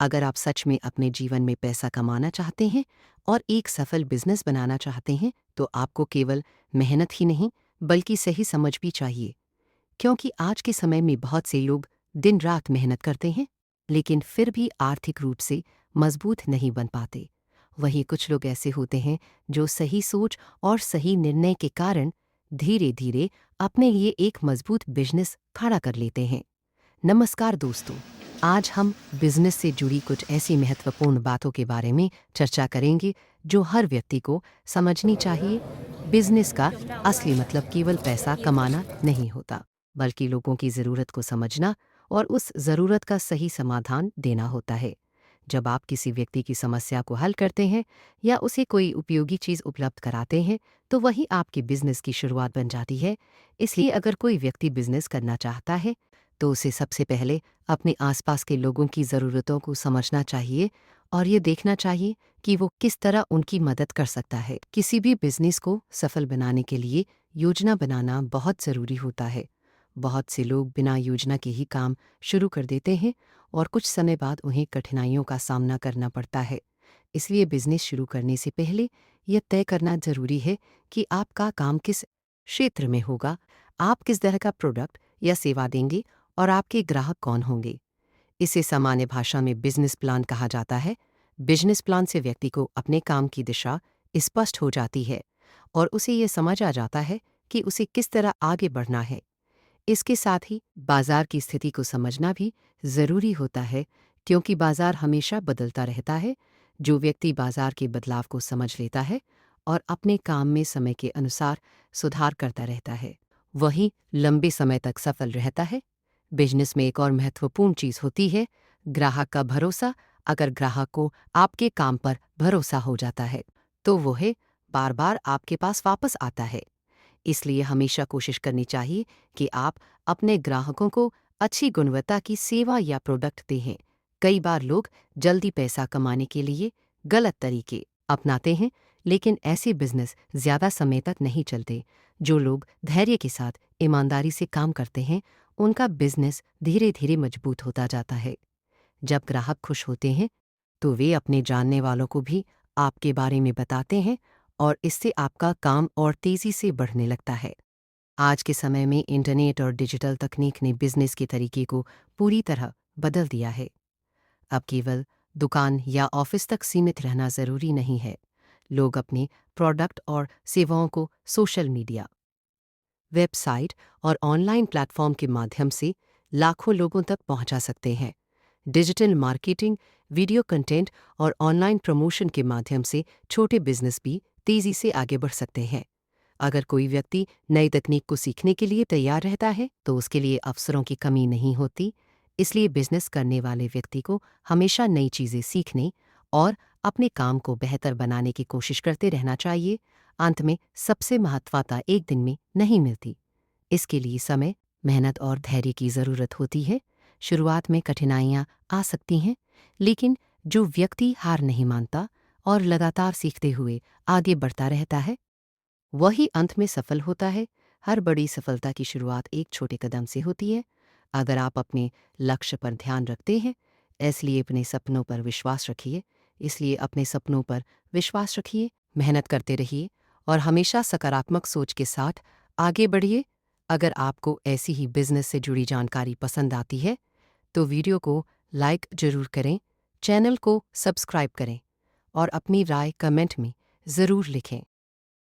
अगर आप सच में अपने जीवन में पैसा कमाना चाहते हैं और एक सफल बिजनेस बनाना चाहते हैं तो आपको केवल मेहनत ही नहीं बल्कि सही समझ भी चाहिए। क्योंकि आज के समय में बहुत से लोग दिन रात मेहनत करते हैं लेकिन फिर भी आर्थिक रूप से मजबूत नहीं बन पाते। वहीं कुछ लोग ऐसे होते हैं जो सही सोच और सही निर्णय के कारण धीरे धीरे अपने लिए एक मजबूत बिजनेस खड़ा कर लेते हैं। नमस्कार दोस्तों, आज हम बिजनेस से जुड़ी कुछ ऐसी महत्वपूर्ण बातों के बारे में चर्चा करेंगे जो हर व्यक्ति को समझनी चाहिए। बिजनेस का असली मतलब केवल पैसा कमाना नहीं होता, बल्कि लोगों की ज़रूरत को समझना और उस ज़रूरत का सही समाधान देना होता है। जब आप किसी व्यक्ति की समस्या को हल करते हैं या उसे कोई उपयोगी चीज़ उपलब्ध कराते हैं, तो वही आपके बिजनेस की शुरुआत बन जाती है। इसलिए अगर कोई व्यक्ति बिजनेस करना चाहता है तो उसे सबसे पहले अपने आसपास के लोगों की ज़रूरतों को समझना चाहिए और ये देखना चाहिए कि वो किस तरह उनकी मदद कर सकता है। किसी भी बिजनेस को सफल बनाने के लिए योजना बनाना बहुत ज़रूरी होता है। बहुत से लोग बिना योजना के ही काम शुरू कर देते हैं और कुछ समय बाद उन्हें कठिनाइयों का सामना करना पड़ता है। इसलिए बिजनेस शुरू करने से पहले यह तय करना ज़रूरी है कि आपका काम किस क्षेत्र में होगा, आप किस तरह का प्रोडक्ट या सेवा देंगे और आपके ग्राहक कौन होंगे। इसे सामान्य भाषा में बिजनेस प्लान कहा जाता है। बिजनेस प्लान से व्यक्ति को अपने काम की दिशा स्पष्ट हो जाती है और उसे ये समझ आ जाता है कि उसे किस तरह आगे बढ़ना है। इसके साथ ही बाजार की स्थिति को समझना भी ज़रूरी होता है, क्योंकि बाजार हमेशा बदलता रहता है। जो व्यक्ति बाजार के बदलाव को समझ लेता है और अपने काम में समय के अनुसार सुधार करता रहता है, वही लंबे समय तक सफल रहता है। बिजनेस में एक और महत्वपूर्ण चीज़ होती है ग्राहक का भरोसा। अगर ग्राहक को आपके काम पर भरोसा हो जाता है तो वह बार बार आपके पास वापस आता है। इसलिए हमेशा कोशिश करनी चाहिए कि आप अपने ग्राहकों को अच्छी गुणवत्ता की सेवा या प्रोडक्ट दें। कई बार लोग जल्दी पैसा कमाने के लिए गलत तरीके अपनाते हैं, लेकिन ऐसे बिजनेस ज़्यादा समय तक नहीं चलते। जो लोग धैर्य के साथ ईमानदारी से काम करते हैं उनका बिजनेस धीरे धीरे मजबूत होता जाता है। जब ग्राहक खुश होते हैं तो वे अपने जानने वालों को भी आपके बारे में बताते हैं और इससे आपका काम और तेज़ी से बढ़ने लगता है। आज के समय में इंटरनेट और डिजिटल तकनीक ने बिजनेस के तरीके को पूरी तरह बदल दिया है। अब केवल दुकान या ऑफिस तक सीमित रहना ज़रूरी नहीं है। लोग अपने प्रोडक्ट और सेवाओं को सोशल मीडिया, वेबसाइट और ऑनलाइन प्लेटफॉर्म के माध्यम से लाखों लोगों तक पहुंचा सकते हैं। डिजिटल मार्केटिंग, वीडियो कंटेंट और ऑनलाइन प्रमोशन के माध्यम से छोटे बिजनेस भी तेज़ी से आगे बढ़ सकते हैं। अगर कोई व्यक्ति नई तकनीक को सीखने के लिए तैयार रहता है तो उसके लिए अवसरों की कमी नहीं होती। इसलिए बिजनेस करने वाले व्यक्ति को हमेशा नई चीज़ें सीखने और अपने काम को बेहतर बनाने की कोशिश करते रहना चाहिए। अंत में सबसे महत्वता एक दिन में नहीं मिलती। इसके लिए समय, मेहनत और धैर्य की ज़रूरत होती है। शुरुआत में कठिनाइयाँ आ सकती हैं, लेकिन जो व्यक्ति हार नहीं मानता और लगातार सीखते हुए आगे बढ़ता रहता है वही अंत में सफल होता है। हर बड़ी सफलता की शुरुआत एक छोटे कदम से होती है। अगर आप अपने लक्ष्य पर ध्यान रखते हैं, इसलिए अपने सपनों पर विश्वास रखिए, मेहनत करते रहिए और हमेशा सकारात्मक सोच के साथ आगे बढ़िए। अगर आपको ऐसी ही बिजनेस से जुड़ी जानकारी पसंद आती है तो वीडियो को लाइक ज़रूर करें, चैनल को सब्सक्राइब करें और अपनी राय कमेंट में ज़रूर लिखें।